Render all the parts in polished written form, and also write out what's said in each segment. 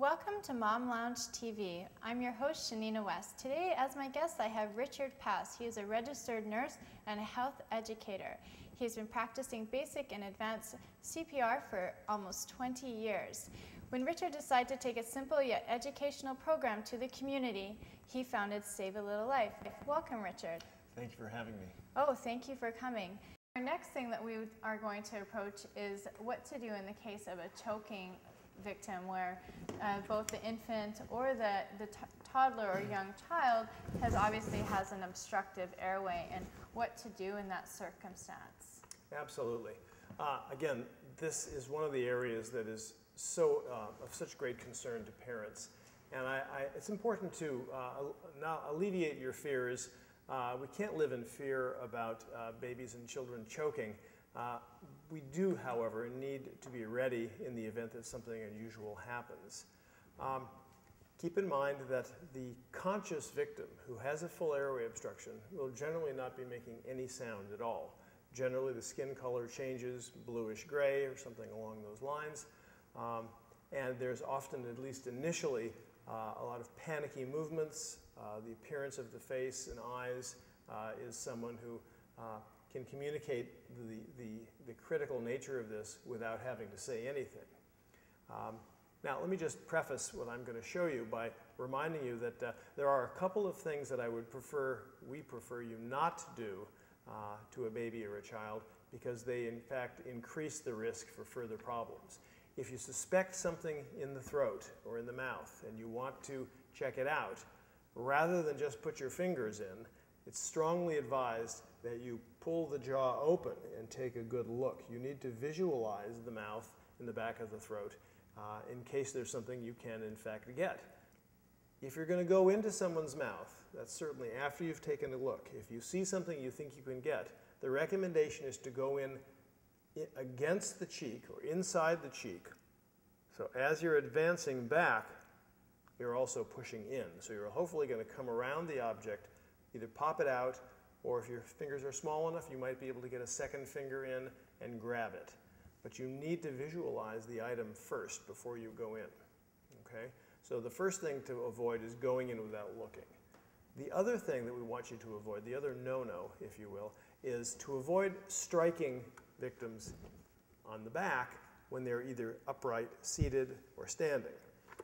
Welcome to Mom Lounge TV. I'm your host, Sheinina West. Today, as my guest, I have Richard Pass. He is a registered nurse and a health educator. He's been practicing basic and advanced CPR for almost 20 years. When Richard decided to take a simple yet educational program to the community, he founded Save a Little Life. Welcome, Richard. Thank you for having me. Oh, thank you for coming. Our next thing that we are going to approach is what to do in the case of a choking victim where both the infant or the toddler or young child obviously has an obstructive airway, and what to do in that circumstance. Absolutely. Again, this is one of the areas that is of such great concern to parents, and it's important to now alleviate your fears. We can't live in fear about babies and children choking. We do, however, need to be ready in the event that something unusual happens. Keep in mind that the conscious victim who has a full airway obstruction will generally not be making any sound at all. Generally, the skin color changes, bluish gray or something along those lines. And there's often, at least initially, a lot of panicky movements. The appearance of the face and eyes is someone who can communicate the critical nature of this without having to say anything. Now, let me just preface what I'm going to show you by reminding you that there are a couple of things that we prefer you not to do to a baby or a child, because they in fact increase the risk for further problems. If you suspect something in the throat or in the mouth and you want to check it out, rather than just put your fingers in, it's strongly advised that you pull the jaw open and take a good look. You need to visualize the mouth and the back of the throat in case there's something you can in fact get. If you're going to go into someone's mouth, that's certainly after you've taken a look. If you see something you think you can get, the recommendation is to go in against the cheek or inside the cheek. So as you're advancing back, you're also pushing in. So you're hopefully going to come around the object, either pop it out, or if your fingers are small enough, you might be able to get a second finger in and grab it. But you need to visualize the item first before you go in. Okay? So the first thing to avoid is going in without looking. The other thing that we want you to avoid, the other no-no, if you will, is to avoid striking victims on the back when they're either upright, seated, or standing.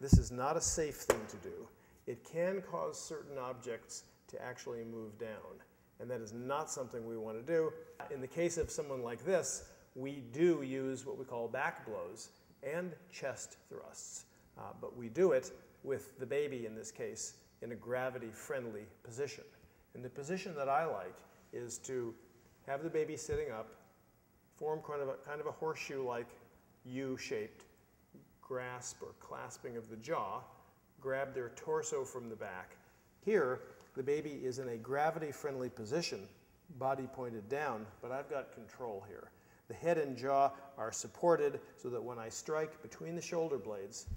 This is not a safe thing to do. It can cause certain objects to actually move down, and that is not something we want to do. In the case of someone like this, we do use what we call back blows and chest thrusts, but we do it with the baby, in this case, in a gravity-friendly position. And the position that I like is to have the baby sitting up, form kind of a horseshoe-like U-shaped grasp or clasping of the jaw, grab their torso from the back. Here, the baby is in a gravity-friendly position, body pointed down, but I've got control here. The head and jaw are supported so that when I strike between the shoulder blades,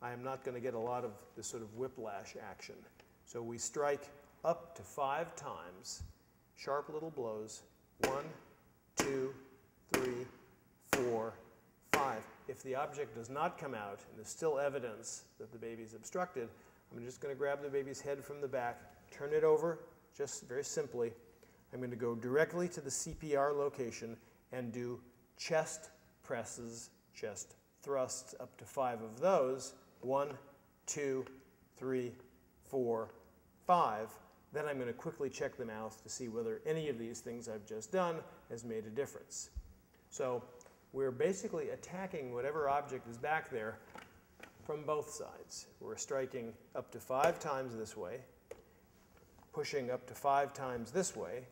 I am not going to get a lot of this sort of whiplash action. So we strike up to 5 times, sharp little blows, 1, 2, 3, 4, 5. If the object does not come out and there's still evidence that the baby is obstructed, I'm just going to grab the baby's head from the back, turn it over, just very simply. I'm going to go directly to the CPR location and do chest presses, chest thrusts, up to 5 of those. 1, 2, 3, 4, 5. Then I'm going to quickly check the mouth to see whether any of these things I've just done has made a difference. So we're basically attacking whatever object is back there from both sides. We're striking up to 5 times this way, pushing up to 5 times this way,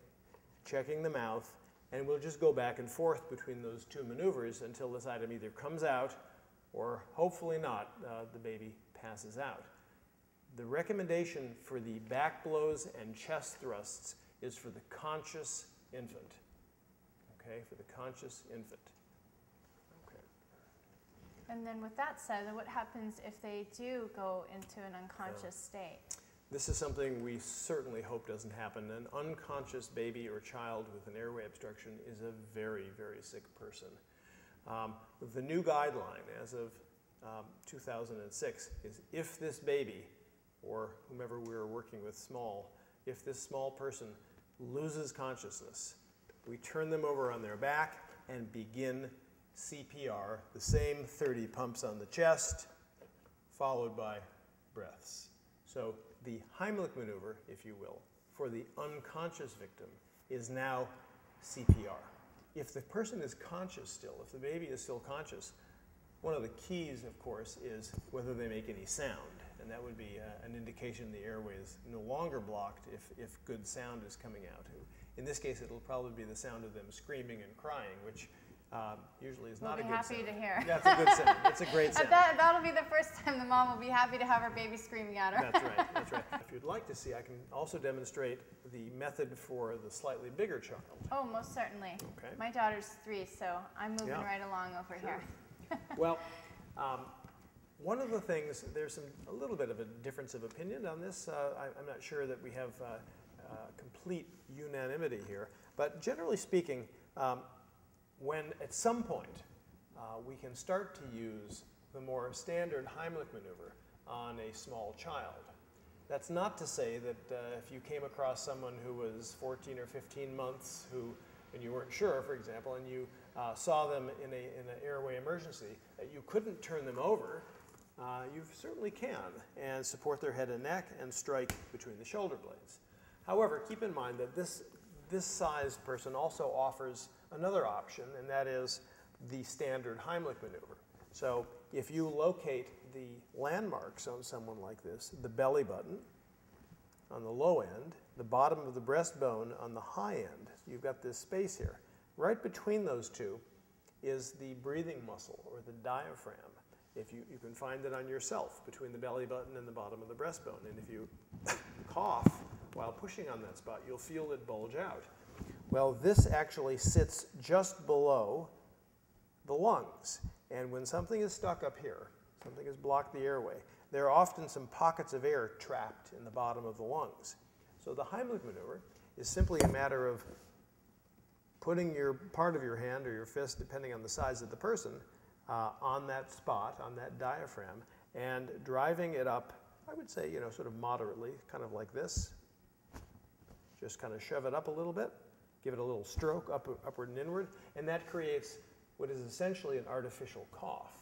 checking the mouth, and we'll just go back and forth between those 2 maneuvers until this item either comes out or, hopefully not, the baby passes out. The recommendation for the back blows and chest thrusts is for the conscious infant. Okay, for the conscious infant. Okay. And then with that said, what happens if they do go into an unconscious state? This is something we certainly hope doesn't happen. An unconscious baby or child with an airway obstruction is a very, very sick person. The new guideline as of 2006, is if this baby, or whomever we were working with small, if this small person loses consciousness, we turn them over on their back and begin CPR, the same 30 pumps on the chest, followed by breaths. So the Heimlich maneuver, if you will, for the unconscious victim is now CPR. If the person is conscious still, if the baby is still conscious, one of the keys, of course, is whether they make any sound. And that would be an indication the airway is no longer blocked if good sound is coming out. In this case, it'll probably be the sound of them screaming and crying, which usually is not a good sound. We'll be happy to hear. That's a good sound. It's a great sound. That'll be the first time the mom will be happy to have her baby screaming at her. That's right. That's right. If you'd like to see, I can also demonstrate the method for the slightly bigger child. Oh, most certainly. Okay. My daughter's 3, so I'm moving right along over here. Well, one of the things, there's a little bit of a difference of opinion on this. I'm not sure that we have complete unanimity here, but generally speaking, when at some point we can start to use the more standard Heimlich maneuver on a small child. That's not to say that if you came across someone who was 14 or 15 months and you weren't sure, for example, and you saw them in an airway emergency, that you couldn't turn them over. You certainly can, and support their head and neck and strike between the shoulder blades. However, keep in mind that this size person also offers another option, and that is the standard Heimlich maneuver. So if you locate the landmarks on someone like this, the belly button on the low end, the bottom of the breastbone on the high end, you've got this space here. Right between those two is the breathing muscle, or the diaphragm. If you can find it on yourself between the belly button and the bottom of the breastbone. And if you cough while pushing on that spot, you'll feel it bulge out. Well, this actually sits just below the lungs. And when something is stuck up here, something has blocked the airway, there are often some pockets of air trapped in the bottom of the lungs. So the Heimlich maneuver is simply a matter of putting your part of your hand or your fist, depending on the size of the person, on that spot, on that diaphragm, and driving it up, I would say, sort of moderately, kind of like this. Just kind of shove it up a little bit, give it a little stroke upward and inward, and that creates what is essentially an artificial cough.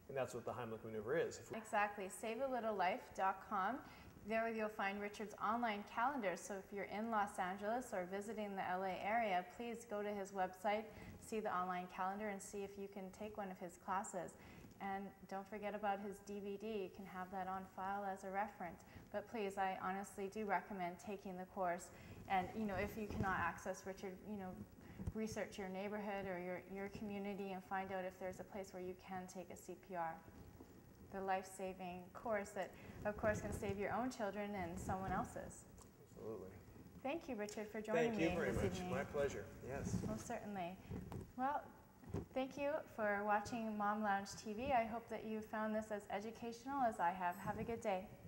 And that's what the Heimlich maneuver is. Exactly. SaveALittleLife.com. There you'll find Richard's online calendar. So if you're in Los Angeles or visiting the LA area, please go to his website, see the online calendar, and see if you can take one of his classes. And don't forget about his DVD. You can have that on file as a reference. But please, I honestly do recommend taking the course. And if you cannot access Richard, research your neighborhood or your community and find out if there's a place where you can take a CPR. The life-saving course that, of course, can save your own children and someone else's. Absolutely. Thank you, Richard, for joining me this evening. Thank you very much. My pleasure. Yes. Most certainly. Well, thank you for watching Mom Lounge TV. I hope that you found this as educational as I have. Have a good day.